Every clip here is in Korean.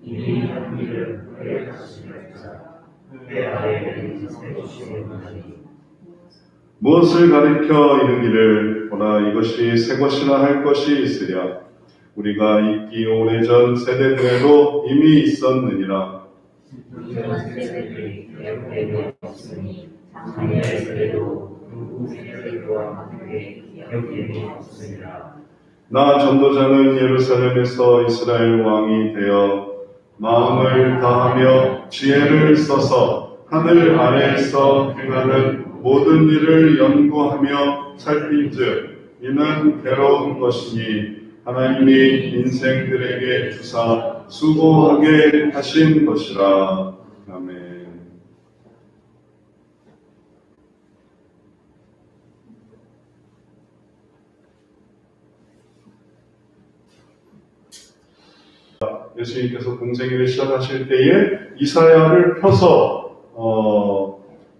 이미 한 일을 회개하시겠다. 내 아이를 세우시오나니 무엇을 가리켜 이르기를 보라 이것이 새 것이나 할 것이 있으랴. 우리가 있기 오래전 세대들에도 이미 있었느니라. 이전 세대들이 기억되고 없으니 장래 세대도 누구 세대와 함께 기억됨이 없으니라. 나 전도자는 예루살렘에서 이스라엘 왕이 되어 마음을 다하며 지혜를 써서 하늘 아래에서 행하는 모든 일을 연구하며 살핀즉 이는 괴로운 것이니 하나님이 인생들에게 주사 수고하게 하신 것이라. 아멘. 예수님께서 공생애를 시작하실 때에 이사야를 펴서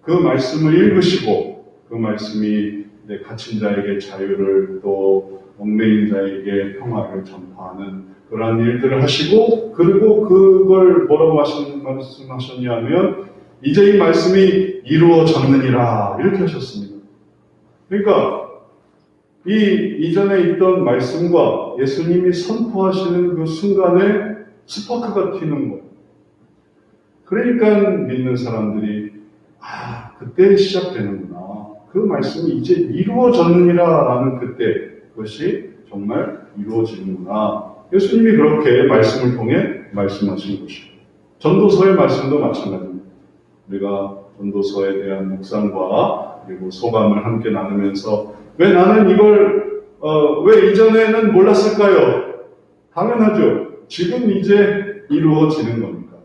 그 말씀을 읽으시고 그 말씀이 갇힌 자에게 자유를 또 얽매인 자에게 평화를 전파하는 그러한 일들을 하시고 그리고 그걸 뭐라고 말씀하셨냐면 이제 이 말씀이 이루어졌느니라 이렇게 하셨습니다. 그러니까 이 이전에 있던 말씀과 예수님이 선포하시는 그 순간에 스파크가 튀는 거예요. 그러니까 믿는 사람들이 그때 시작되는구나. 그 말씀이 이제 이루어졌느니라라는 그때 그것이 정말 이루어지는구나. 예수님이 그렇게 말씀을 통해 말씀하신 것이고 전도서의 말씀도 마찬가지입니다. 우리가 전도서에 대한 묵상과 그리고 소감을 함께 나누면서 왜 나는 이걸 왜 이전에는 몰랐을까요? 당연하죠. 지금 이제 이루어지는 겁니까?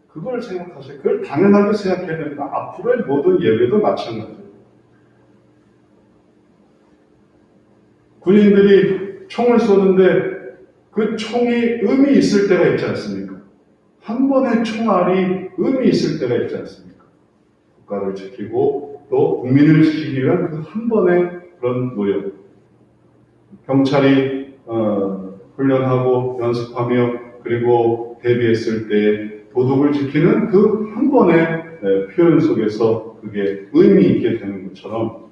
그걸 생각하세요. 그걸 당연하게 생각해야 됩니다. 앞으로의 모든 예배도 마찬가지예요. 군인들이 총을 쏘는데 그 총이 의미 있을 때가 있지 않습니까? 한 번의 총알이 의미 있을 때가 있지 않습니까? 국가를 지키고 또 국민을 지키기 위한 그 한 번의 그런 노력. 경찰이 훈련하고 연습하며 그리고 대비했을 때 도덕을 지키는 그 한 번의 표현 속에서 그게 의미 있게 되는 것처럼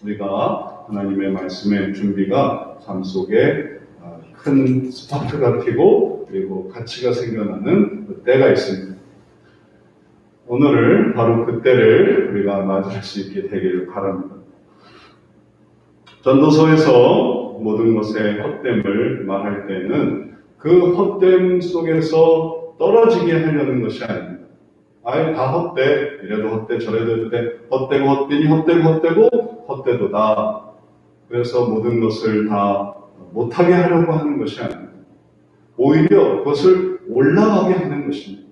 우리가 하나님의 말씀의 준비가 삶 속에 큰 스파크가 튀고 그리고 가치가 생겨나는 그 때가 있습니다. 오늘을 바로 그 때를 우리가 맞이할 수 있게 되기를 바랍니다. 전도서에서 모든 것의 헛됨을 말할 때는 그 헛됨 속에서 떨어지게 하려는 것이 아닙니다. 아예 다 헛돼, 이래도 헛돼, 저래도 헛돼, 헛되고 헛되니 헛되고 헛되고 헛되도다. 그래서 모든 것을 다 못하게 하려고 하는 것이 아닙니다. 오히려 그것을 올라가게 하는 것입니다.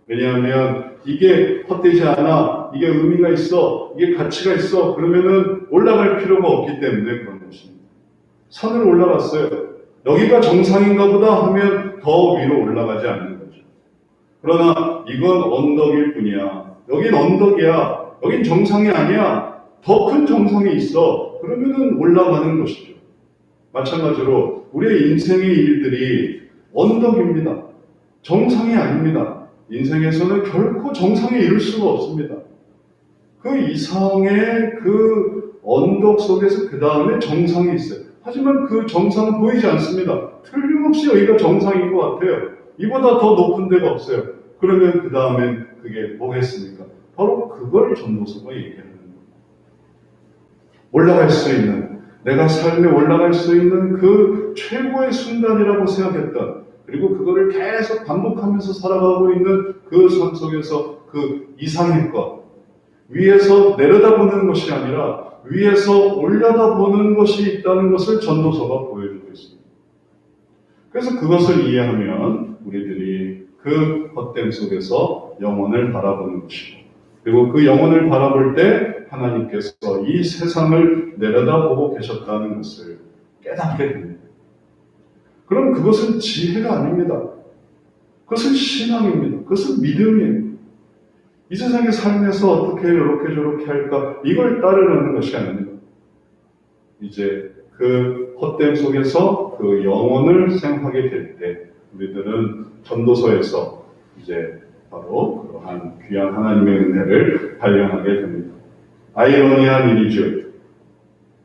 왜냐하면 이게 헛되지 않아, 이게 의미가 있어, 이게 가치가 있어, 그러면은 올라갈 필요가 없기 때문에 그런 것입니다. 산을 올라갔어요. 여기가 정상인가 보다 하면 더 위로 올라가지 않는 거죠. 그러나 이건 언덕일 뿐이야. 여긴 언덕이야. 여긴 정상이 아니야. 더 큰 정상이 있어. 그러면은 올라가는 것이죠. 마찬가지로 우리의 인생의 일들이 언덕입니다. 정상이 아닙니다. 인생에서는 결코 정상에 이룰 수가 없습니다. 그 이상의 그 언덕 속에서 그 다음에 정상이 있어요. 하지만 그 정상은 보이지 않습니다. 틀림없이 여기가 정상인 것 같아요. 이보다 더 높은 데가 없어요. 그러면 그 다음엔 그게 뭐겠습니까? 바로 그걸 전도서가 얘기하는 거예요. 올라갈 수 있는, 내가 삶에 올라갈 수 있는 그 최고의 순간이라고 생각했던, 그리고 그거를 계속 반복하면서 살아가고 있는 그 삶 속에서 그 이상의 것, 위에서 내려다보는 것이 아니라 위에서 올려다보는 것이 있다는 것을 전도서가 보여주고 있습니다. 그래서 그것을 이해하면 우리들이 그 헛됨 속에서 영혼을 바라보는 것이고, 그리고 그 영혼을 바라볼 때 하나님께서 이 세상을 내려다보고 계셨다는 것을 깨닫게 됩니다. 그럼 그것은 지혜가 아닙니다. 그것은 신앙입니다. 그것은 믿음이에요. 이 세상의 삶에서 어떻게 이렇게 저렇게 할까 이걸 따르려는 것이 아닙니다. 이제 그 헛됨 속에서 그 영혼을 생각하게 될 때 우리들은 전도서에서 이제 바로 그러한 귀한 하나님의 은혜를 발견하게 됩니다. 아이러니한 일이죠.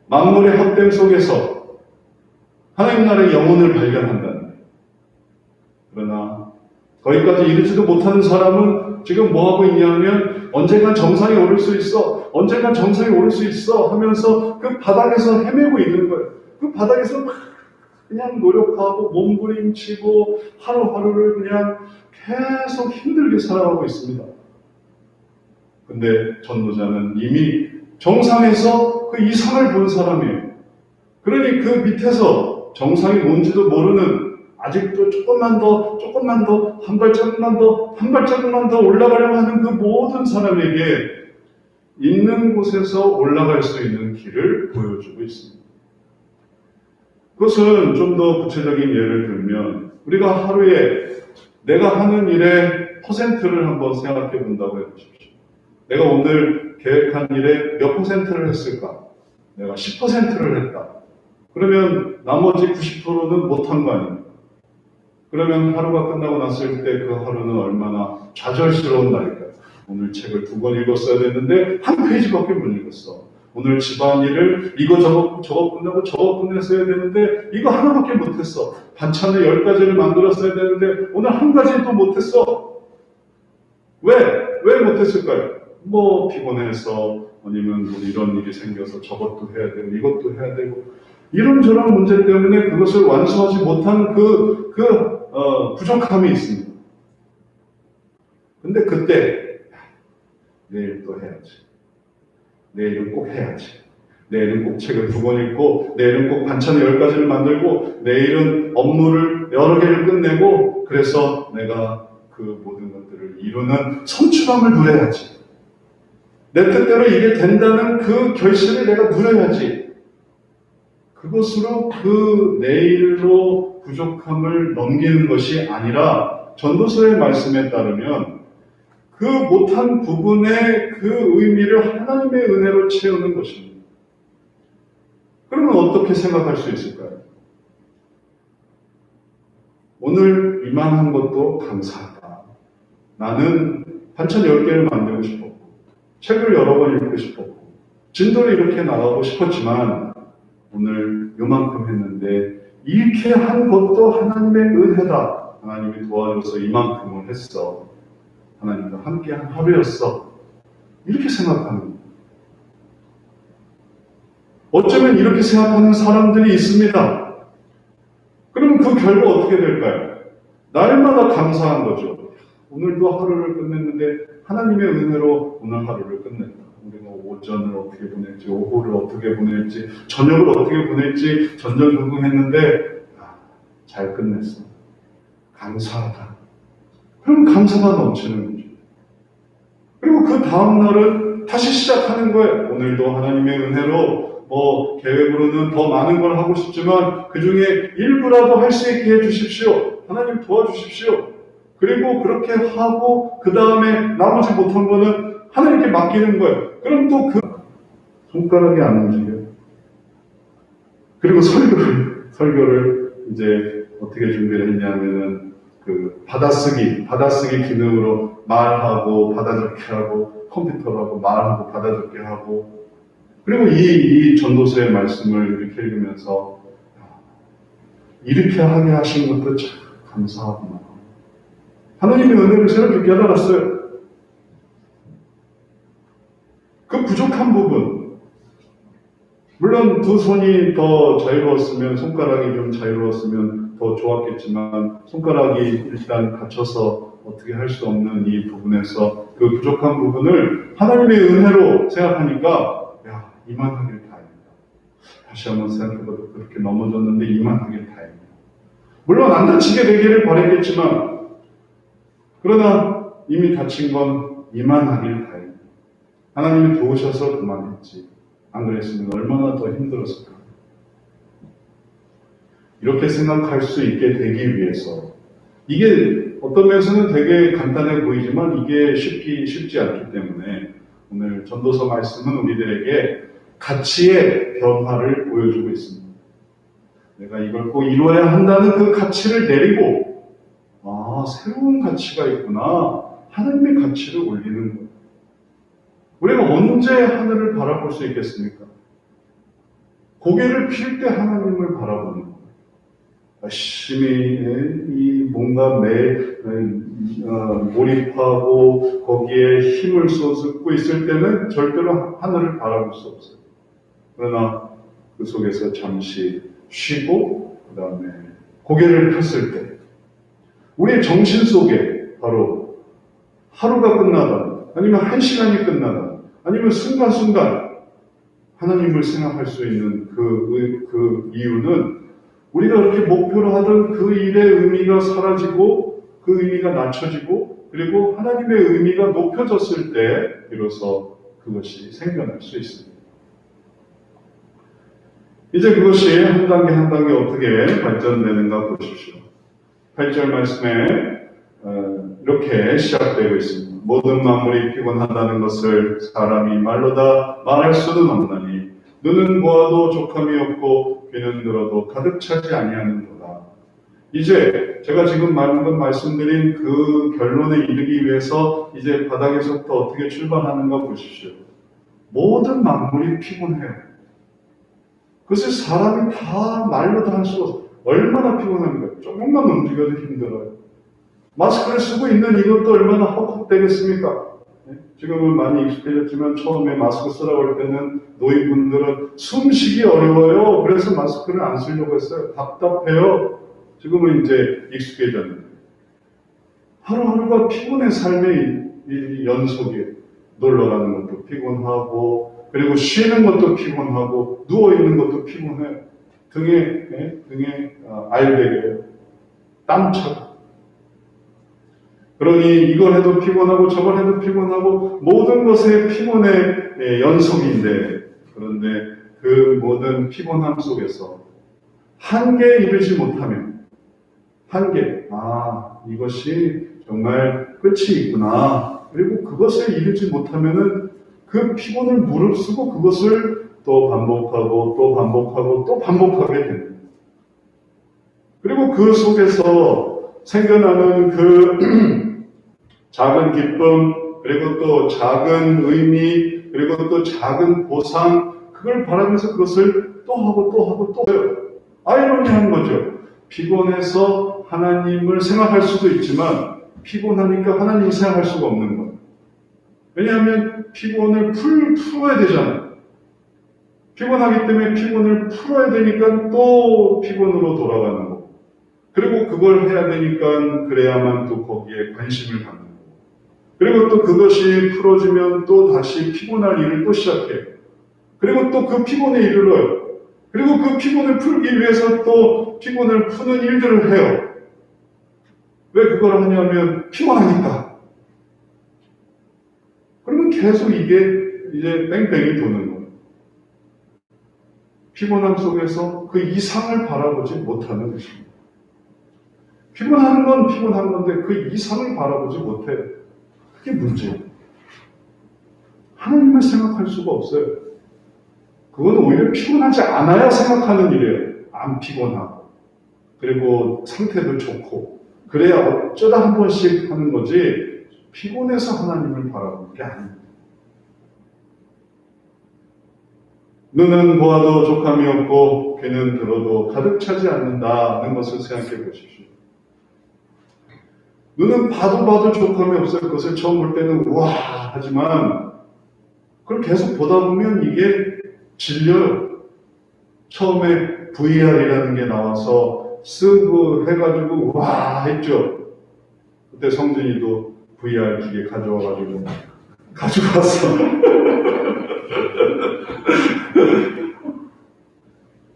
만물의 합됨 속에서 하나님 나라의 영혼을 발견한다는 거예요. 그러나 거기까지 이르지도 못하는 사람은 지금 뭐하고 있냐면 언젠간 정상에 오를 수 있어, 언젠간 정상에 오를 수 있어 하면서 그 바닥에서 헤매고 있는 거예요. 그 바닥에서 그냥 노력하고 몸부림치고 하루하루를 그냥 계속 힘들게 살아가고 있습니다. 근데 전도자는 이미 정상에서 그 이상을 본 사람이에요. 그러니 그 밑에서 정상이 뭔지도 모르는 아직도 조금만 더, 한 발짝만 더 올라가려고 하는 그 모든 사람에게 있는 곳에서 올라갈 수 있는 길을 보여주고 있습니다. 그것은 좀 더 구체적인 예를 들면 우리가 하루에 내가 하는 일의 퍼센트를 한번 생각해 본다고 해보십시오. 내가 오늘 계획한 일에 몇 퍼센트를 했을까? 내가 10%를 했다. 그러면 나머지 90%는 못한 거 아닙니까? 그러면 하루가 끝나고 났을 때 그 하루는 얼마나 좌절스러운 날일까요? 오늘 책을 2권 읽었어야 됐는데 한 페이지밖에 못 읽었어. 오늘 집안일을 이거 저거 끝내고 저거 끝냈어야 되는데 이거 하나밖에 못했어. 반찬을 10가지를 만들었어야 되는데 오늘 한 가지도 못했어. 왜 못했을까요? 뭐 피곤해서 아니면 뭐 이런 일이 생겨서 저것도 해야 되고 이것도 해야 되고 이런저런 문제 때문에 그것을 완수하지 못한 부족함이 있습니다. 근데 그때 내일 또 해야지. 내일은 꼭 해야지. 내일은 꼭 책을 2권 읽고 내일은 꼭 반찬을 10가지를 만들고 내일은 업무를 여러 개를 끝내고 그래서 내가 그 모든 것들을 이루는 성취감을 누려야지. 내 뜻대로 이게 된다는 그 결심을 내가 누려야지. 그것으로 그 내일로 부족함을 넘기는 것이 아니라 전도서의 말씀에 따르면 그 못한 부분의 그 의미를 하나님의 은혜로 채우는 것입니다. 그러면 어떻게 생각할 수 있을까요? 오늘 이만한 것도 감사하다. 나는 반찬 10개를 만들고 싶었고 책을 여러 번 읽고 싶었고 진도를 이렇게 나가고 싶었지만 오늘 요만큼 했는데 이렇게 한 것도 하나님의 은혜다. 하나님이 도와줘서 이만큼을 했어. 하나님과 함께한 하루였어. 이렇게 생각하는 거예요. 어쩌면 이렇게 생각하는 사람들이 있습니다. 그러면 그 결과 어떻게 될까요? 날마다 감사한 거죠. 오늘도 하루를 끝냈는데 하나님의 은혜로 오늘 하루를 끝냈다. 우리가 오전을 어떻게 보낼지, 오후를 어떻게 보낼지, 저녁을 어떻게 보낼지 전전긍긍했는데 잘 끝냈어. 감사하다. 그럼 감사가 넘치는 거죠. 그리고 그 다음날은 다시 시작하는 거예요. 오늘도 하나님의 은혜로 계획으로는 더 많은 걸 하고 싶지만 그 중에 일부라도 할 수 있게 해주십시오. 하나님 도와주십시오. 그리고 그렇게 하고 그 다음에 나머지 못한 거는 하나님께 맡기는 거예요. 그럼 또 그 손가락이 안 움직여요. 그리고 설교를 이제 어떻게 준비를 했냐면은 그 받아쓰기 기능으로 말하고 받아적기하고 컴퓨터하고 말하고 받아적기 하고 그리고 이 전도서의 말씀을 이렇게 읽으면서 이렇게 하게 하신 것도 참 감사하구나. 하나님의 은혜를 새롭게 깨달았어요. 그 부족한 부분, 물론 두 손이 더 자유로웠으면, 손가락이 좀 자유로웠으면 더 좋았겠지만 손가락이 일단 갇혀서 어떻게 할 수 없는 이 부분에서 그 부족한 부분을 하나님의 은혜로 생각하니까 이만하길 다행이다. 다시 한번 생각해봐도 그렇게 넘어졌는데 이만하길 다행이다. 물론 안 다치게 되기를 바랬겠지만 그러나 이미 다친 건 이만하길 다행이다. 하나님이 도우셔서 그만했지. 안 그랬으면 얼마나 더 힘들었을까. 이렇게 생각할 수 있게 되기 위해서 이게 어떤 면에서는 되게 간단해 보이지만 이게 쉽지 않기 때문에 오늘 전도서 말씀은 우리들에게 가치의 변화를 보여주고 있습니다. 내가 이걸 꼭 이루어야 한다는 그 가치를 내리고 새로운 가치가 있구나. 하나님의 가치를 올리는 거예요. 우리가 언제 하늘을 바라볼 수 있겠습니까? 고개를 필 때 하나님을 바라보는 거예요. 열심히 뭔가 몰입하고 거기에 힘을 쏟고 있을 때는 절대로 하늘을 바라볼 수 없어요. 그러나 그 속에서 잠시 쉬고 그 다음에 고개를 폈을 때 우리의 정신 속에 바로 하루가 끝나다 아니면 한 시간이 끝나다 아니면 순간순간 하나님을 생각할 수 있는 그 이유는 우리가 그렇게 목표로 하던 그 일의 의미가 사라지고 그 의미가 낮춰지고 그리고 하나님의 의미가 높여졌을 때 비로소 그것이 생겨날 수 있습니다. 이제 그것이 한 단계 한 단계 어떻게 발전되는가 보십시오. 8절 말씀에 이렇게 시작되고 있습니다. 모든 만물이 피곤하다는 것을 사람이 말로 다 말할 수는 없나니 눈은 보아도 족함이 없고 귀는 들어도 가득 차지 아니하는도다. 이제 제가 지금 말씀드린 그 결론에 이르기 위해서 이제 바닥에서부터 어떻게 출발하는가 보십시오. 모든 만물이 피곤해요. 그것을 사람이 다 말로 다 할 수가 없어요. 얼마나 피곤합니까? 조금만 움직여도 힘들어요. 마스크를 쓰고 있는 이것도 얼마나 헉헉대겠습니까? 지금은 많이 익숙해졌지만 처음에 마스크 쓰라고 할 때는 노인분들은 숨쉬기 어려워요. 그래서 마스크를 안 쓰려고 했어요. 답답해요. 지금은 이제 익숙해졌는데 하루하루가 피곤의 삶의 이 연속이에요. 놀러가는 것도 피곤하고 그리고 쉬는 것도 피곤하고 누워있는 것도 피곤해요. 등에 알배겨요. 땀차고 그러니 이걸 해도 피곤하고 저걸 해도 피곤하고 모든 것에 피곤의 연속인데 그런데 그 모든 피곤함 속에서 한계에 이르지 못하면 한계, 이것이 정말 끝이 있구나. 그리고 그것에 이르지 못하면은 그 피곤을 무릅쓰고 그것을 또 반복하고 또 반복하고 또 반복하게 됩니다. 그리고 그 속에서 생겨나는 그 작은 기쁨, 그리고 또 작은 의미, 그리고 또 작은 보상, 그걸 바라면서 그것을 또 하고 또 하고 또 해요. 아이러니한 거죠. 피곤해서 하나님을 생각할 수도 있지만 피곤하니까 하나님을 생각할 수가 없는 거예요. 왜냐하면 피곤을 풀어야 되잖아요. 피곤하기 때문에 피곤을 풀어야 되니까 또 피곤으로 돌아가는 거고 그리고 그걸 해야 되니까 그래야만 또 거기에 관심을 갖는 거고 그리고 또 그것이 풀어지면 또 다시 피곤할 일을 또 시작해요. 그리고 또 그 피곤에 이르러요. 그리고 그 피곤을 풀기 위해서 또 피곤을 푸는 일들을 해요. 왜 그걸 하냐면 피곤하니까. 그러면 계속 이게 이제 뺑뺑이 도는 거예요. 피곤함 속에서 그 이상을 바라보지 못하는 것입니다. 피곤한 건 피곤한 건데 그 이상을 바라보지 못해요. 그게 문제예요. 하나님을 생각할 수가 없어요. 그건 오히려 피곤하지 않아야 생각하는 일이에요. 안 피곤하고 그리고 상태도 좋고 그래야 어쩌다 한 번씩 하는 거지 피곤해서 하나님을 바라보는 게 아닙니다. 눈은 보아도 족함이 없고 귀는 들어도 가득 차지 않는다는 것을 생각해 보십시오. 눈은 봐도 족함이 없어요. 그것을 처음 볼 때는 우와 하지만 그걸 계속 보다 보면 이게 질려요. 처음에 VR이라는 게 나와서 쓰고 해가지고 우와 했죠. 그때 성준이도 VR 기계 가져와가지고 가져왔어.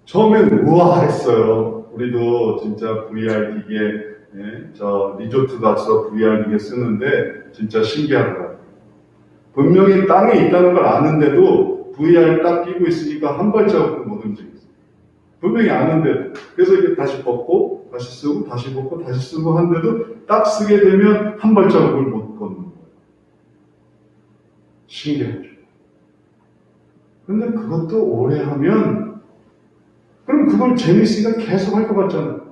처음엔 우와 했어요. 우리도 진짜 VR 기계 저 리조트 가서 VR 기계 쓰는데 진짜 신기하더라고요. 분명히 땅에 있다는 걸 아는데도 VR 딱 끼고 있으니까 한 발자국도 못 움직였어요. 분명히 아는데 그래서 이게 다시 벗고 다시 쓰고 다시 벗고 다시 쓰고 하는데도 딱 쓰게 되면 한 발자국을 못 걷는 거예요. 신기하죠. 근데 그것도 오래 하면 그럼 그걸 재밌으니까 계속 할 것 같잖아요.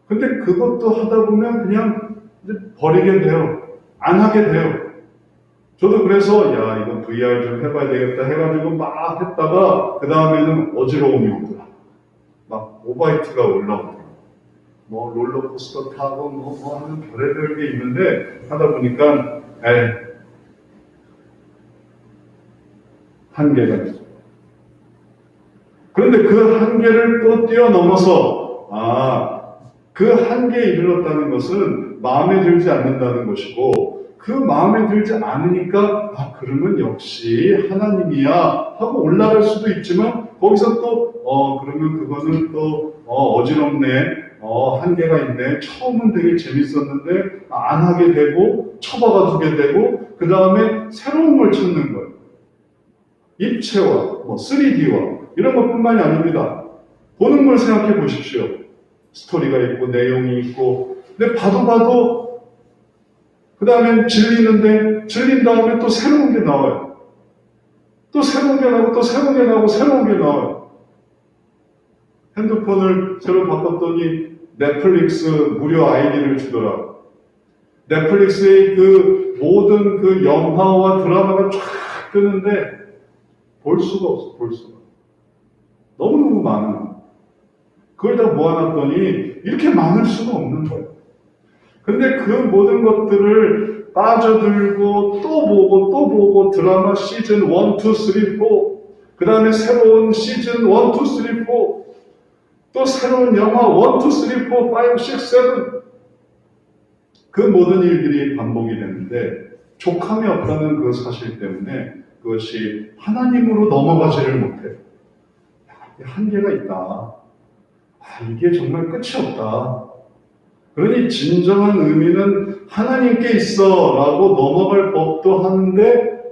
근데 그것도 하다 보면 그냥 이제 버리게 돼요. 안 하게 돼요. 저도 그래서 야 이거 VR 좀 해봐야 되겠다 해가지고 막 했다가 그 다음에는 어지러움이 오더라. 막 오바이트가 올라오더라. 뭐 롤러코스터 타고 뭐 하는 별의별 게 있는데 하다 보니까 한계가 있어요. 그런데 그 한계를 또 뛰어넘어서 그 한계에 이르렀다는 것은 마음에 들지 않는다는 것이고 그 마음에 들지 않으니까 그러면 역시 하나님이야 하고 올라갈 수도 있지만 거기서 또 그러면 그거는 또 어지럽네 한계가 있네 처음은 되게 재밌었는데 안 하게 되고 처박아 두게 되고 그 다음에 새로운 걸 찾는 거예요. 입체와 3D와 이런 것뿐만이 아닙니다. 보는 걸 생각해 보십시오. 스토리가 있고 내용이 있고 근데 봐도 그 다음에 질린 다음에 또 새로운 게 나와요. 또 새로운 게 나오고 또 새로운 게 나오고 새로운 게 나와요. 핸드폰을 새로 바꿨더니 넷플릭스 무료 아이디를 주더라. 넷플릭스의 그 모든 그 영화와 드라마가 쫙 뜨는데 볼 수가 없어, 볼 수가. 너무너무 많아. 그걸 다 모아놨더니 이렇게 많을 수가 없는 거예요. 근데 그 모든 것들을 빠져들고 또 보고 드라마 시즌 1, 2, 3, 4 그 다음에 새로운 시즌 1, 2, 3, 4 또 새로운 영화 1, 2, 3, 4, 5, 6, 7 그 모든 일들이 반복이 되는데 족함이 없다는 그 사실 때문에 그것이 하나님으로 넘어가지를 못해요. 한계가 있다. 이게 정말 끝이 없다. 그러니 진정한 의미는 하나님께 있어 라고 넘어갈 법도 하는데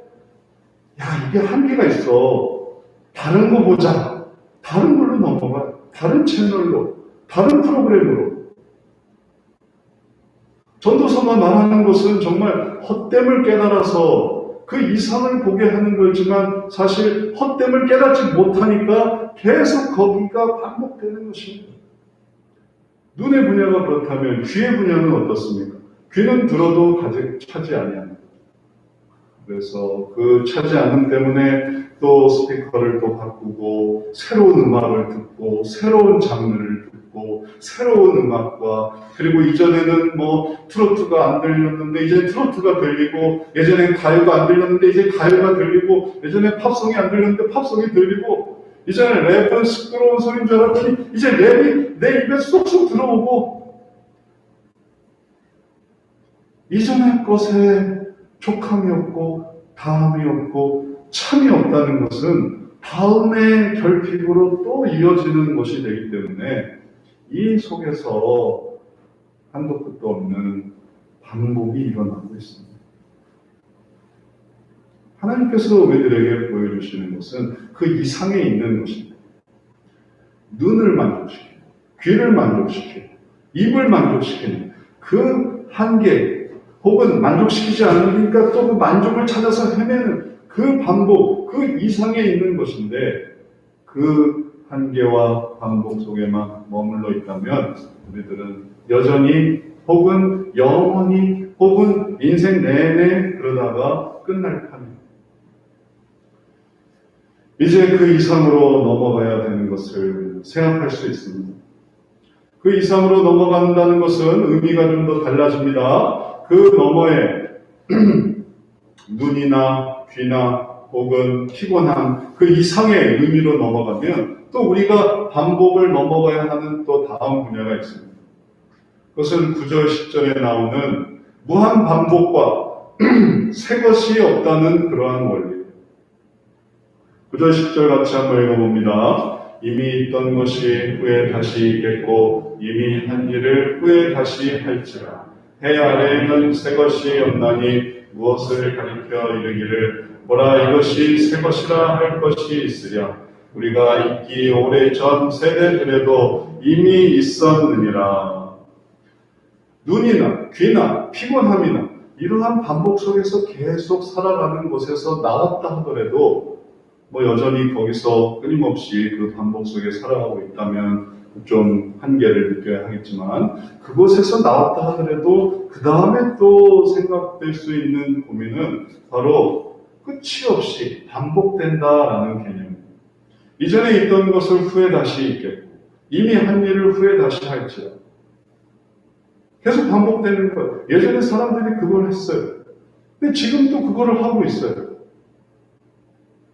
이게 한계가 있어. 다른 거 보자. 다른 걸로 넘어가. 다른 채널로. 다른 프로그램으로. 전도서가 말하는 것은 정말 헛됨을 깨달아서 그 이상을 보게 하는 거지만 사실 헛됨을 깨닫지 못하니까 계속 거기가 반복되는 것입니다. 눈의 분야가 그렇다면 귀의 분야는 어떻습니까? 귀는 들어도 가득 차지 아니합니다. 그래서 그 차지 않음 때문에 또 스피커를 또 바꾸고 새로운 음악을 듣고 새로운 장르를 듣고 새로운 음악과 그리고 이전에는 트로트가 안 들렸는데 이제 트로트가 들리고 예전엔 가요가 안 들렸는데 이제 가요가 들리고 예전에 팝송이 안 들렸는데 팝송이 들리고 이전에 랩은 시끄러운 소리인 줄 알았더니 이제 랩이 내 입에 쏙쏙 들어오고 이전의 것에 족함이 없고 다함이 없고 참이 없다는 것은 다음의 결핍으로 또 이어지는 것이 되기 때문에 이 속에서 한도 끝도 없는 반복이 일어나고 있습니다. 하나님께서 우리들에게 보여주시는 것은 그 이상에 있는 것입니다. 눈을 만족시키고 귀를 만족시키고 입을 만족시키는 그 한계 혹은 만족시키지 않으니까 또 그 만족을 찾아서 헤매는 그 반복, 그 이상에 있는 것인데 그 한계와 반복 속에만 머물러 있다면 우리들은 여전히 혹은 영원히 혹은 인생 내내 그러다가 끝날 판입니다. 이제 그 이상으로 넘어가야 되는 것을 생각할 수 있습니다. 그 이상으로 넘어간다는 것은 의미가 좀 더 달라집니다. 그 너머에 눈이나 귀나 혹은 피곤함 그 이상의 의미로 넘어가면 또 우리가 반복을 넘어가야 하는 또 다음 분야가 있습니다. 그것은 9절 10절에 나오는 무한 반복과 새 것이 없다는 그러한 원리. 9절 10절 같이 한번 읽어봅니다. 이미 있던 것이 후에 다시 있겠고 이미 한 일을 후에 다시 할지라. 해 아래에는 새 것이 없나니 무엇을 가리켜 이르기를 보라 이것이 새 것이라 할 것이 있으랴. 우리가 있기 오래전 세대들에도 이미 있었느니라. 눈이나 귀나 피곤함이나 이러한 반복 속에서 계속 살아가는 곳에서 나왔다 하더라도 여전히 거기서 끊임없이 그 반복 속에 살아가고 있다면 좀 한계를 느껴야 하겠지만 그곳에서 나왔다 하더라도 그 다음에 또 생각될 수 있는 고민은 바로 끝이 없이 반복된다라는 개념입니다. 이전에 있던 것을 후에 다시 있겠고 이미 한 일을 후에 다시 할지라도 계속 반복되는 것. 예전에 사람들이 그걸 했어요. 근데 지금도 그거를 하고 있어요.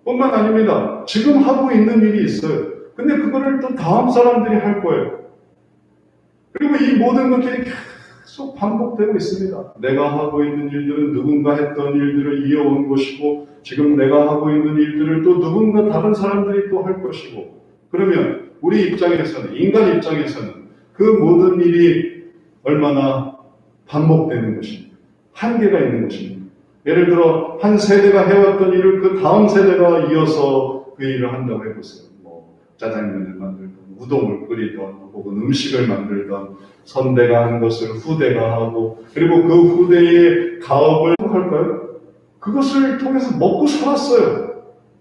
뿐만 아닙니다. 지금 하고 있는 일이 있어요. 근데 그거를 또 다음 사람들이 할 거예요. 그리고 이 모든 것들이 계속 반복되고 있습니다. 내가 하고 있는 일들은 누군가 했던 일들을 이어온 것이고 지금 내가 하고 있는 일들을 또 누군가 다른 사람들이 또 할 것이고 그러면 우리 입장에서는 인간 입장에서는 그 모든 일이 얼마나 반복되는 것입니다. 한계가 있는 것입니다. 예를 들어 한 세대가 해왔던 일을 그 다음 세대가 이어서 그 일을 한다고 해보세요. 짜장면을 만들든 우동을 끓이든 혹은 음식을 만들든 선대가 한 것을 후대가 하고 그리고 그 후대의 가업을 할까요? 그것을 통해서 먹고 살았어요.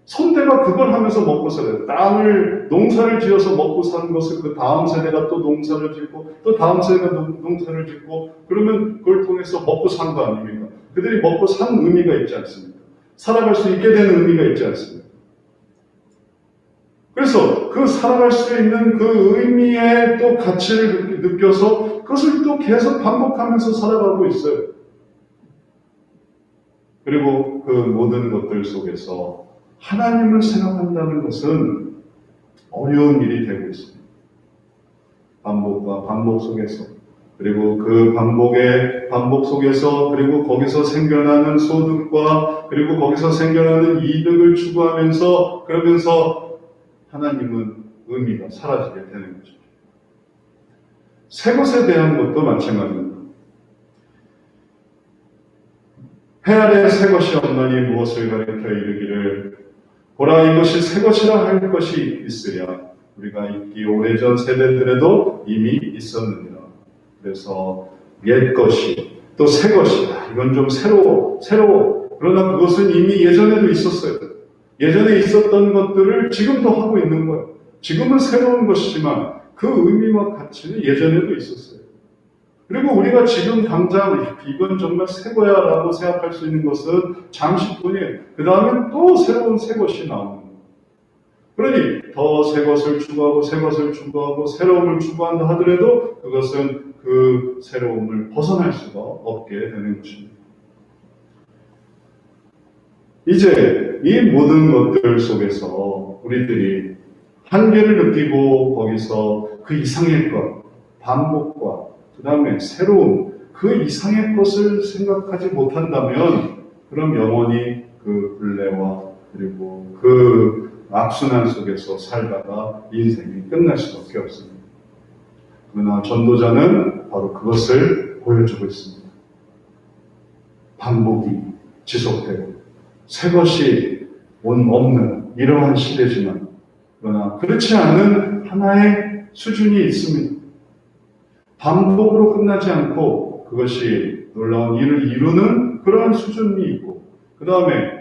선대가 그걸 하면서 먹고 살아요. 땅을 농사를 지어서 먹고 사는 것을 그 다음 세대가 또 농사를 짓고 또 다음 세대가 농사를 짓고 그러면 그걸 통해서 먹고 산 거 아닙니까? 그들이 먹고 산 의미가 있지 않습니까? 살아갈 수 있게 되는 의미가 있지 않습니까? 그래서 그 살아갈 수 있는 그 의미의 또 가치를 느껴서 그것을 또 계속 반복하면서 살아가고 있어요. 그리고 그 모든 것들 속에서 하나님을 생각한다는 것은 어려운 일이 되고 있습니다. 반복과 반복 속에서 그리고 그 반복 속에서 그리고 거기서 생겨나는 소득과 그리고 거기서 생겨나는 이득을 추구하면서 그러면서 하나님은 의미가 사라지게 되는 거죠. 새 것에 대한 것도 마찬가지입니다. 해 아래 새 것이 없나니 무엇을 가리켜 이르기를 보라 이것이 새 것이라 할 것이 있으랴 우리가 있기 오래전 세대들에도 이미 있었느니라. 그래서 옛 것이 또 새 것이다. 이건 좀 새로워. 그러나 그것은 이미 예전에도 있었어요. 예전에 있었던 것들을 지금도 하고 있는 거예요. 지금은 새로운 것이지만 그 의미와 가치는 예전에도 있었어요. 그리고 우리가 지금 당장 이건 정말 새 거야 라고 생각할 수 있는 것은 잠시뿐이에요. 그 다음에 또 새로운 새 것이 나오는 거예요. 그러니 더 새 것을 추구하고 새 것을 추구하고 새로움을 추구한다 하더라도 그것은 그 새로움을 벗어날 수가 없게 되는 것입니다. 이제 이 모든 것들 속에서 우리들이 한계를 느끼고 거기서 그 이상의 것, 반복과 그 다음에 새로운 그 이상의 것을 생각하지 못한다면 그럼 영원히 그 굴레와 그리고 그 악순환 속에서 살다가 인생이 끝날 수밖에 없습니다. 그러나 전도자는 바로 그것을 보여주고 있습니다. 반복이 지속되고 새 것이 없는 이러한 시대지만 그러나 그렇지 않은 하나의 수준이 있습니다. 반복으로 끝나지 않고 그것이 놀라운 일을 이루는 그러한 수준이 있고 그 다음에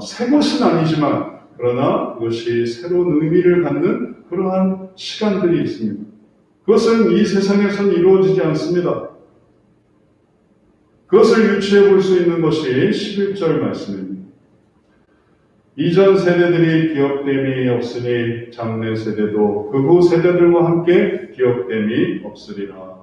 새 것은 아니지만 그러나 그것이 새로운 의미를 갖는 그러한 시간들이 있습니다. 그것은 이 세상에서는 이루어지지 않습니다. 그것을 유추해 볼 수 있는 것이 11절 말씀입니다. 이전 세대들이 기억됨이 없으니 장래 세대도 그 후 세대들과 함께 기억됨이 없으리라.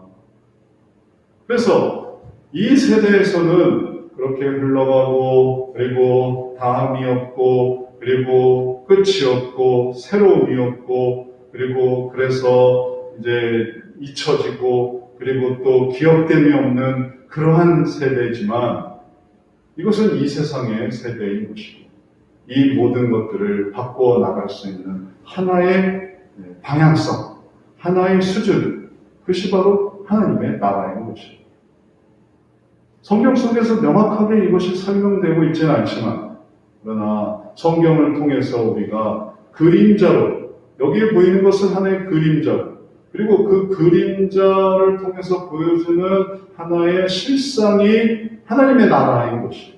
그래서 이 세대에서는 그렇게 흘러가고 그리고 다함이 없고 그리고 끝이 없고 새로움이 없고 그리고 그래서 이제 잊혀지고 그리고 또 기억됨이 없는 그러한 세대지만 이것은 이 세상의 세대인 것이고 이 모든 것들을 바꿔 나갈 수 있는 하나의 방향성, 하나의 수준, 그것이 바로 하나님의 나라인 것이죠. 성경 속에서 명확하게 이것이 설명되고 있지는 않지만 그러나 성경을 통해서 우리가 그림자로 여기에 보이는 것은 하나의 그림자로 그리고 그 그림자를 통해서 보여주는 하나의 실상이 하나님의 나라인 것이죠.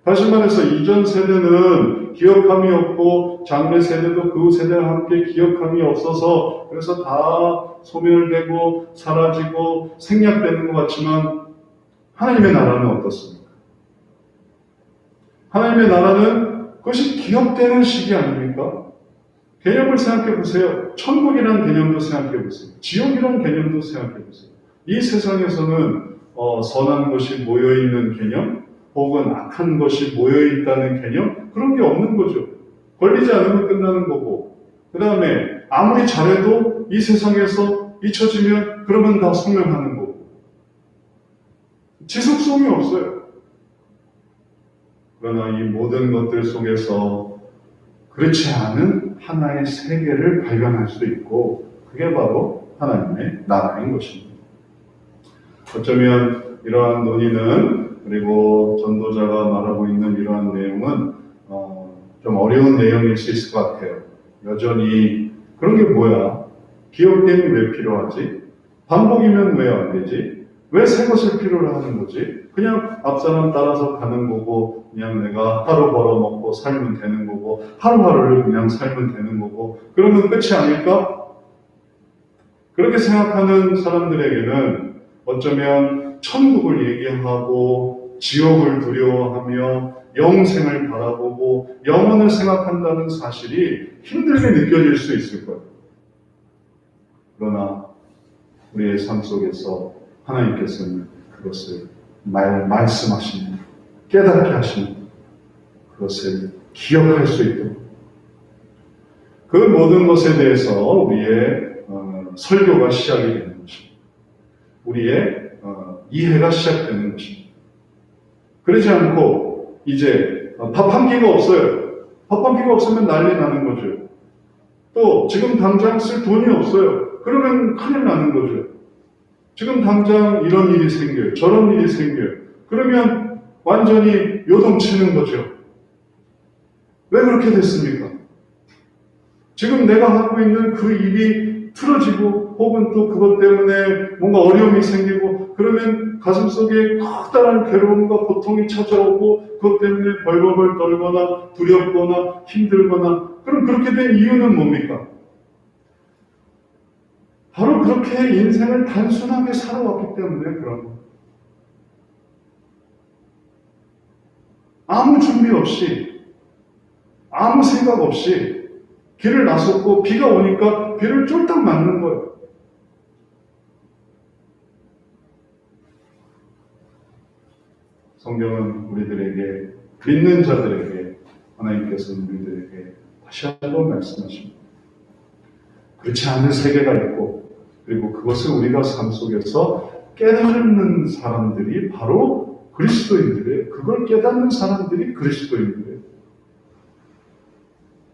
다시 말해서 이전 세대는 기억함이 없고 장래 세대도 그 세대와 함께 기억함이 없어서 그래서 다 소멸되고 사라지고 생략되는 것 같지만 하나님의 나라는 어떻습니까? 하나님의 나라는 그것이 기억되는 시기 아닙니까? 개념을 생각해 보세요. 천국이라는 개념도 생각해 보세요. 지옥이라는 개념도 생각해 보세요. 이 세상에서는 선한 것이 모여있는 개념, 혹은 악한 것이 모여있다는 개념, 그런 게 없는 거죠. 걸리지 않으면 끝나는 거고, 그 다음에 아무리 잘해도 이 세상에서 잊혀지면 그러면 다 소멸하는 거고, 지속성이 없어요. 그러나 이 모든 것들 속에서 그렇지 않은 하나의 세계를 발견할 수 있고, 그게 바로 하나님의 나라인 것입니다. 어쩌면 이러한 논의는, 그리고 전도자가 말하고 있는 이러한 내용은 좀 어려운 내용일 수 있을 것 같아요. 여전히 그런 게 뭐야? 기억됨이 왜 필요하지? 반복이면 왜 안 되지? 왜 새 것을 필요로 하는 거지? 그냥 앞사람 따라서 가는 거고, 그냥 내가 하루 벌어먹고 살면 되는 거고, 하루하루를 그냥 살면 되는 거고, 그러면 끝이 아닐까? 그렇게 생각하는 사람들에게는 어쩌면 천국을 얘기하고 지옥을 두려워하며 영생을 바라보고 영원을 생각한다는 사실이 힘들게 느껴질 수 있을 거예요. 그러나 우리의 삶 속에서 하나님께서는 그것을 말씀하시는, 깨닫게 하시는, 그것을 기억할 수 있도록 그 모든 것에 대해서 우리의 설교가 시작이 되는 것입니다. 우리의 이해가 시작되는 것입니다. 그러지 않고 이제 밥 한 끼가 없어요. 밥 한 끼가 없으면 난리 나는 거죠. 또 지금 당장 쓸 돈이 없어요. 그러면 큰일 나는 거죠. 지금 당장 이런 일이 생겨요. 저런 일이 생겨요. 그러면 완전히 요동치는 거죠. 왜 그렇게 됐습니까? 지금 내가 하고 있는 그 일이 틀어지고 혹은 또 그것 때문에 뭔가 어려움이 생기고 그러면 가슴속에 커다란 괴로움과 고통이 찾아오고 그것 때문에 벌벌벌 떨거나 두렵거나 힘들거나 그럼 그렇게 된 이유는 뭡니까? 바로 그렇게 인생을 단순하게 살아왔기 때문에 그런 거예요. 아무 준비 없이 아무 생각 없이 길을 나섰고 비가 오니까 비를 쫄딱 맞는 거예요. 성경은 우리들에게, 믿는 자들에게, 하나님께서는 우리들에게 다시 한번 말씀하십니다. 그렇지 않은 세계가 있고, 그리고 그것을 우리가 삶 속에서 깨닫는 사람들이 바로 그리스도인들이에요. 그걸 깨닫는 사람들이 그리스도인들이에요.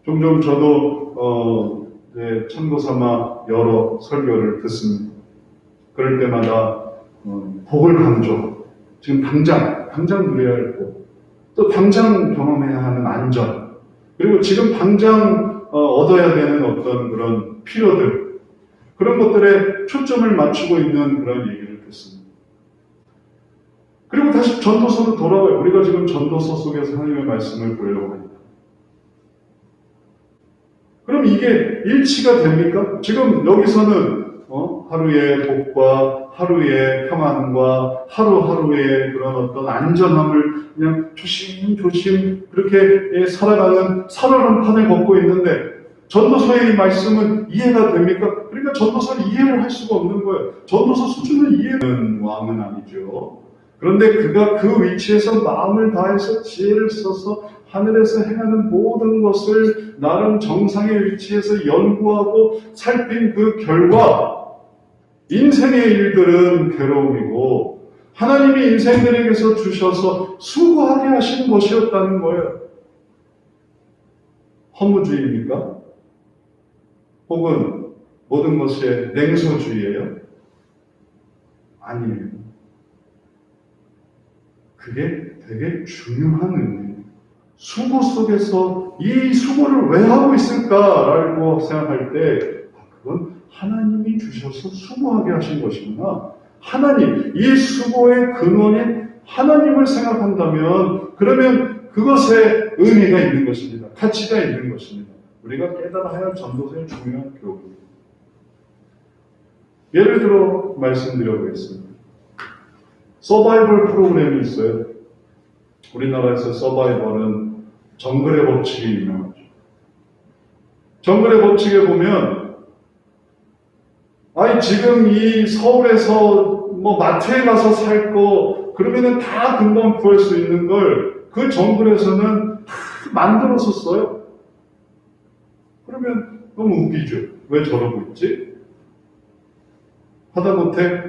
종종 저도 참고 삼아 여러 설교를 듣습니다. 그럴 때마다 복을 강조, 지금 당장 누려야 할 복, 또 당장 경험해야 하는 안전, 그리고 지금 당장 얻어야 되는 어떤 그런 필요들, 그런 것들에 초점을 맞추고 있는 그런 얘기를 듣습니다. 그리고 다시 전도서로 돌아와요. 우리가 지금 전도서 속에서 하나님의 말씀을 보려고 합니다. 그럼 이게 일치가 됩니까? 지금 여기서는 하루의 복과 하루의 평안과 하루하루의 그런 어떤 안전함을 그냥 조심조심 그렇게 살아가는 살얼음판을 걷고 있는데 전도서의 이 말씀은 이해가 됩니까? 그러니까 전도서를 이해를 할 수가 없는 거예요. 전도서 수준을 이해하는 왕은 아니죠. 그런데 그가 그 위치에서 마음을 다해서 지혜를 써서 하늘에서 행하는 모든 것을 나름 정상의 위치에서 연구하고 살핀 그 결과 인생의 일들은 괴로움이고 하나님이 인생들에게서 주셔서 수고하게 하시는 것이었다는 거예요. 허무주의입니까? 혹은 모든 것에 냉소주의예요? 아니에요. 그게 되게 중요한 의미예요. 수고 속에서 이 수고를 왜 하고 있을까라고 생각할 때 그건 하나님이 주셔서 수고하게 하신 것이구나. 하나님, 이 수고의 근원인 하나님을 생각한다면 그러면 그것에 의미가 있는 것입니다. 가치가 있는 것입니다. 우리가 깨달아야 할 전도서의 중요한 교훈입니다. 예를 들어 말씀드려보겠습니다. 서바이벌 프로그램이 있어요. 우리나라에서 서바이벌은 정글의 법칙이 유명하죠. 정글의 법칙에 보면 지금 이 서울에서 마트에 가서 살 거 그러면은 다 금방 구할 수 있는 걸 그 정글에서는 다 만들어서 써요. 그러면 너무 웃기죠. 왜 저러고 있지? 하다못해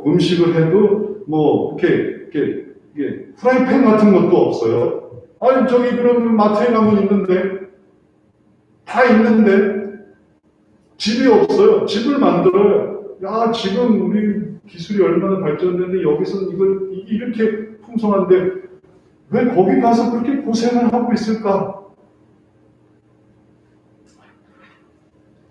음식을 해도 이렇게 프라이팬 같은 것도 없어요. 저기 그러면 마트에 가면 있는데 다 있는데 집이 없어요. 집을 만들어요. 지금 우리 기술이 얼마나 발전됐는데 여기서 이걸 이렇게 풍성한데 왜 거기 가서 그렇게 고생을 하고 있을까?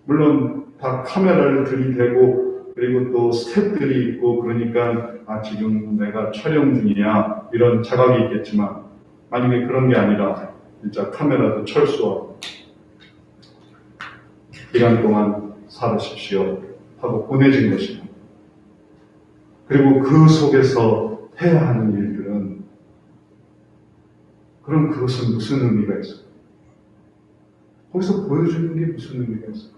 물론 다 카메라를 들이대고 그리고 또 스태프들이 있고 그러니까 지금 내가 촬영 중이야 이런 자각이 있겠지만 만약에 그런 게 아니라 진짜 카메라도 철수하고 기간 동안 살으십시오 하고 보내진 것입니다. 그리고 그 속에서 해야 하는 일들은 그럼 그것은 무슨 의미가 있을까? 거기서 보여주는 게 무슨 의미가 있을까?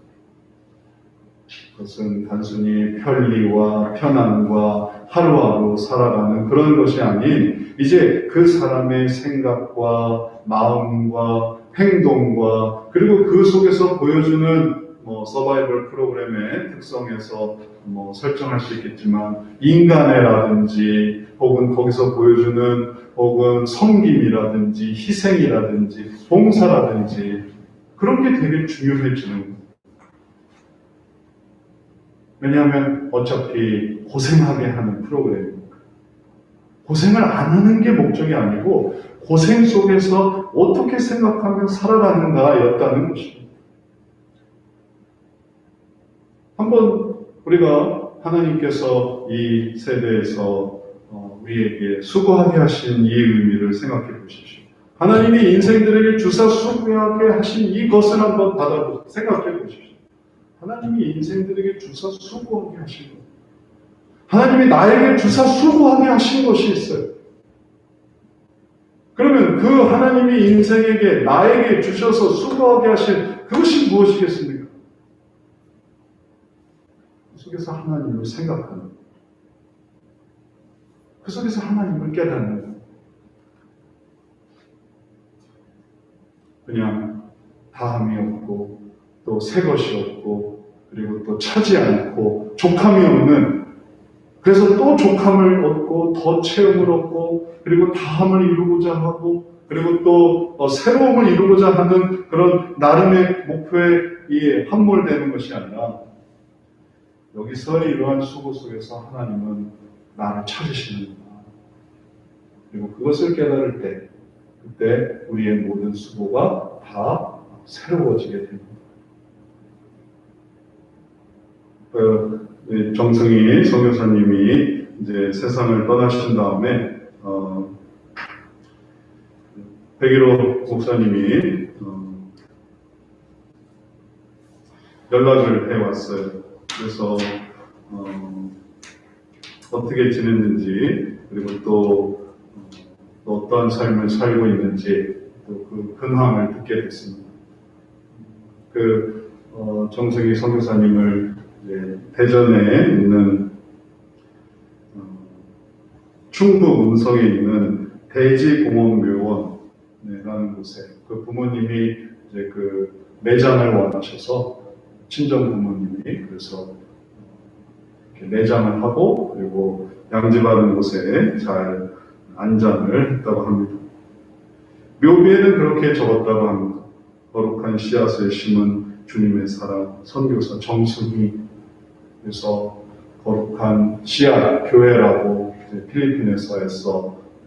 그것은 단순히 편리와 편안과 하루하루 살아가는 그런 것이 아닌 이제 그 사람의 생각과 마음과 행동과 그리고 그 속에서 보여주는 서바이벌 프로그램의 특성에서 설정할 수 있겠지만 인간애라든지 혹은 거기서 보여주는 혹은 섬김이라든지 희생이라든지 봉사라든지 그런 게 되게 중요해지는 거예요. 왜냐하면 어차피 고생하게 하는 프로그램이니까. 고생을 안 하는 게 목적이 아니고 고생 속에서 어떻게 생각하며 살아가는가였다는 것입니다. 한번 우리가 하나님께서 이 세대에서 우리에게 수고하게 하신 이 의미를 생각해 보십시오. 하나님이 인생들에게 주사 수고하게 하신 이것을 한번 생각해 보십시오. 하나님이 인생들에게 주사 수고하게 하신 것. 하나님이 나에게 주사 수고하게 하신 것이 있어요. 그러면 그 하나님이 인생에게 나에게 주셔서 수고하게 하신 그것이 무엇이겠습니까? 그 속에서 하나님을 생각하는 것. 그 속에서 하나님을 깨닫는 것. 그냥 다함이 없고 또 새 것이 없고 그리고 또 차지 않고 족함이 없는 그래서 또 족함을 얻고 더 체험을 얻고 그리고 다함을 이루고자 하고 그리고 또 새로움을 이루고자 하는 그런 나름의 목표에 함몰되는 것이 아니라 여기서 이러한 수고 속에서 하나님은 나를 찾으시는구나. 그리고 그것을 깨달을 때 그때 우리의 모든 수고가 다 새로워지게 됩니다. 정승희 선교사님이 이제 세상을 떠나신 다음에 백일호 목사님이 연락을 해왔어요. 그래서 어떻게 지냈는지 그리고 또 어떠한 삶을 살고 있는지 또 그 근황을 듣게 됐습니다. 정승희 선교사님을 대전에 있는 충북 음성에 있는 대지공원묘원이라는 곳에 그 부모님이 이제 그 매장을 원하셔서 친정 부모님이 그래서 이렇게 매장을 하고 그리고 양지바른 곳에 잘 안장을 했다고 합니다. 묘비에는 그렇게 적었다고 합니다. 거룩한 씨앗을 심은 주님의 사랑 선교사 정승희. 그래서 거룩한 씨앗 교회라고 필리핀에서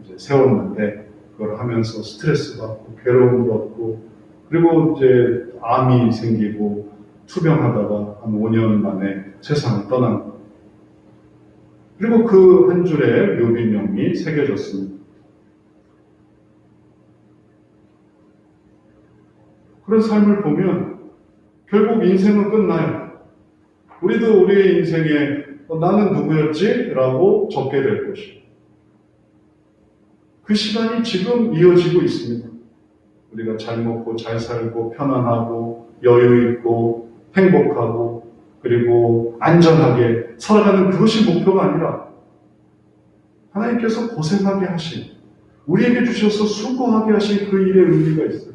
이제 세웠는데 그걸 하면서 스트레스 받고 괴로움을 얻고 그리고 이제 암이 생기고 투병하다가 한 5년 만에 세상을 떠난 거예요. 그리고 그 한 줄에 묘비명이 새겨졌습니다. 그런 삶을 보면 결국 인생은 끝나요. 우리도 우리의 인생에 나는 누구였지? 라고 적게 될 것이고 그 시간이 지금 이어지고 있습니다. 우리가 잘 먹고 잘 살고 편안하고 여유 있고 행복하고 그리고 안전하게 살아가는 그것이 목표가 아니라 하나님께서 고생하게 하신 우리에게 주셔서 수고하게 하신 그 일의 의미가 있어요.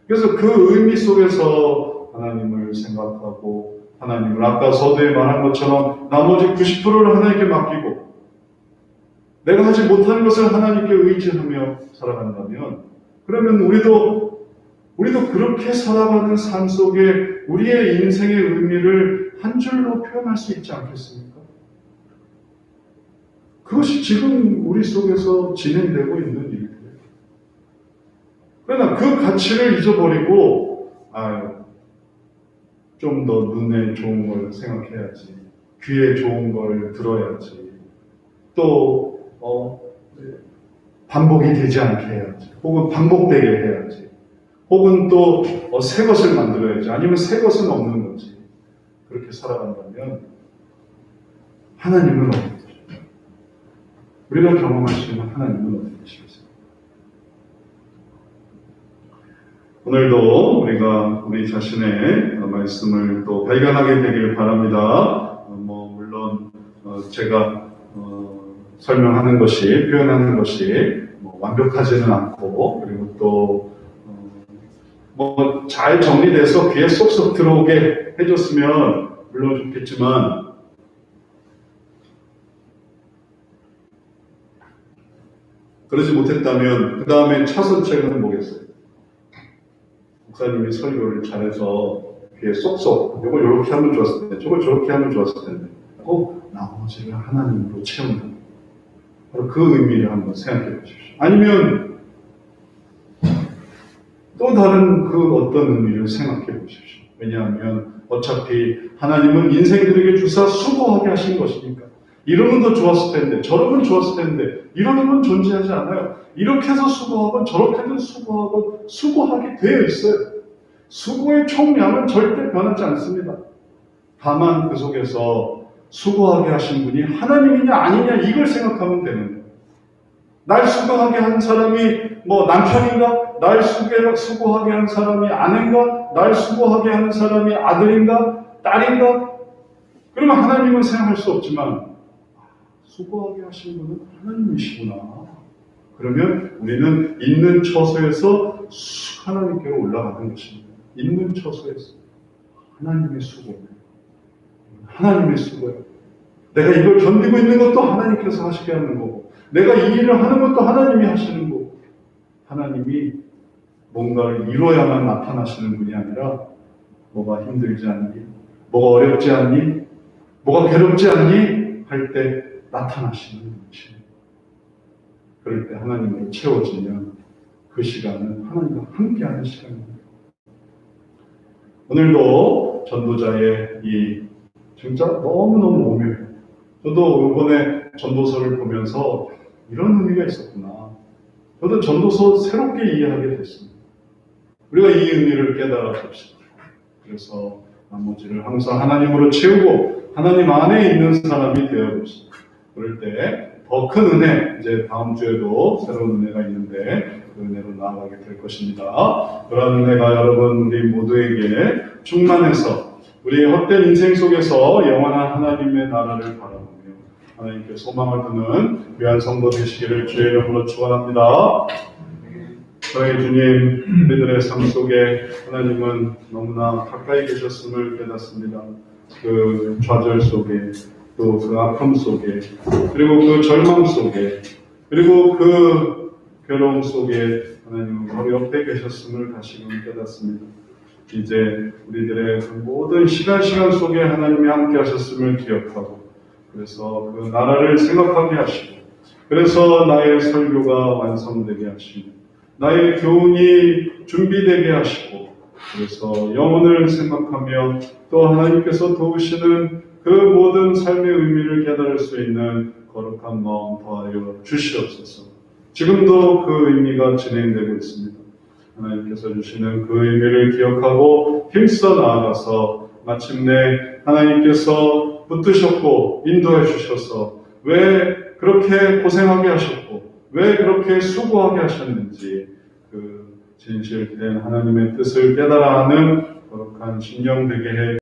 그래서 그 의미 속에서 하나님을 생각하고 하나님을 아까 서두에 말한 것처럼 나머지 90%를 하나님께 맡기고 내가 하지 못하는 것을 하나님께 의지하며 살아간다면 그러면 우리도 그렇게 살아가는 삶 속에 우리의 인생의 의미를 한 줄로 표현할 수 있지 않겠습니까? 그것이 지금 우리 속에서 진행되고 있는 일이에요. 그러나 그 가치를 잊어버리고 좀 더 눈에 좋은 걸 생각해야지, 귀에 좋은 걸 들어야지, 또 반복이 되지 않게 해야지, 혹은 반복되게 해야지, 혹은 또 새 것을 만들어야지, 아니면 새 것은 없는 거지. 그렇게 살아간다면 하나님은 어디 계십니까? 우리가 경험하시는 하나님은 어디 계시겠어요? 오늘도 우리가 우리 자신의 말씀을 또 발견하게 되길 바랍니다. 물론 제가 설명하는 것이, 표현하는 것이 완벽하지는 않고, 그리고 또 잘 정리돼서 귀에 쏙쏙 들어오게 해줬으면 물론 좋겠지만 그러지 못했다면 그 다음에 차선책은 뭐겠어요? 목사님이 설교를 잘해서 귀에 쏙쏙 이걸 이렇게 하면 좋았을 텐데 저걸 저렇게 하면 좋았을 텐데 꼭 나머지를 하나님으로 채운다. 바로 그 의미를 한번 생각해 보십시오. 아니면 또 다른 그 어떤 의미를 생각해 보십시오. 왜냐하면 어차피 하나님은 인생들에게 주사 수고하게 하신 것이니까 이러면 더 좋았을 텐데 저러면 좋았을 텐데 이러는 건 존재하지 않아요. 이렇게 해서 수고하건 저렇게 해서 수고하건 수고하게 되어 있어요. 수고의 총량은 절대 변하지 않습니다. 다만 그 속에서 수고하게 하신 분이 하나님이냐 아니냐 이걸 생각하면 되는 거예요. 날 수고하게 한 사람이 남편인가? 날 수고하게 한 사람이 아내인가? 날 수고하게 하는 사람이 아들인가? 딸인가? 그러면 하나님은 생각할 수 없지만 수고하게 하신 분은 하나님이시구나. 그러면 우리는 있는 처소에서 하나님께로 올라가는 것입니다. 있는 처소에서 하나님의 수고, 하나님의 수고예요. 내가 이걸 견디고 있는 것도 하나님께서 하시게 하는 거고, 내가 이 일을 하는 것도 하나님이 하시는 거고, 하나님이 뭔가를 이루어야만 나타나시는 분이 아니라 뭐가 힘들지 않니? 뭐가 어렵지 않니? 뭐가 괴롭지 않니? 할 때 나타나시는 분이십니다. 그럴 때 하나님으로 채워지면 그 시간은 하나님과 함께하는 시간입니다. 오늘도 전도자의 이 진짜 너무너무 오묘해요. 저도 이번에 전도서를 보면서 이런 의미가 있었구나. 저도 전도서 새롭게 이해하게 됐습니다. 우리가 이 의미를 깨달아 봅시다. 그래서 나머지를 항상 하나님으로 채우고 하나님 안에 있는 사람이 되어 봅시다. 그럴 때 더 큰 은혜, 이제 다음 주에도 새로운 은혜가 있는데 그 은혜로 나아가게 될 것입니다. 그런 은혜가 여러분 우리 모두에게 충만해서 우리의 헛된 인생 속에서 영원한 하나님의 나라를 바라보며 하나님께 소망을 두는 귀한 성도 되시기를 주의 이름으로 축원합니다. 저희 주님, 우리들의 삶 속에 하나님은 너무나 가까이 계셨음을 깨닫습니다. 그 좌절 속에, 또 그 아픔 속에, 그리고 그 절망 속에, 그리고 그 괴로움 속에 하나님은 바로 옆에 계셨음을 다시금 깨닫습니다. 이제 우리들의 그 모든 시간 속에 하나님이 함께 하셨음을 기억하고, 그래서 그 나라를 생각하게 하시고, 그래서 나의 설교가 완성되게 하시고, 나의 교훈이 준비되게 하시고, 그래서 영혼을 생각하며 또 하나님께서 도우시는 그 모든 삶의 의미를 깨달을 수 있는 거룩한 마음 더하여 주시옵소서. 지금도 그 의미가 진행되고 있습니다. 하나님께서 주시는 그 의미를 기억하고 힘써 나아가서 마침내 하나님께서 붙드셨고 인도해 주셔서 왜 그렇게 고생하게 하셨고 왜 그렇게 수고하게 하셨는지 그 진실된 하나님의 뜻을 깨달아 하는 거룩한 신령 되게 해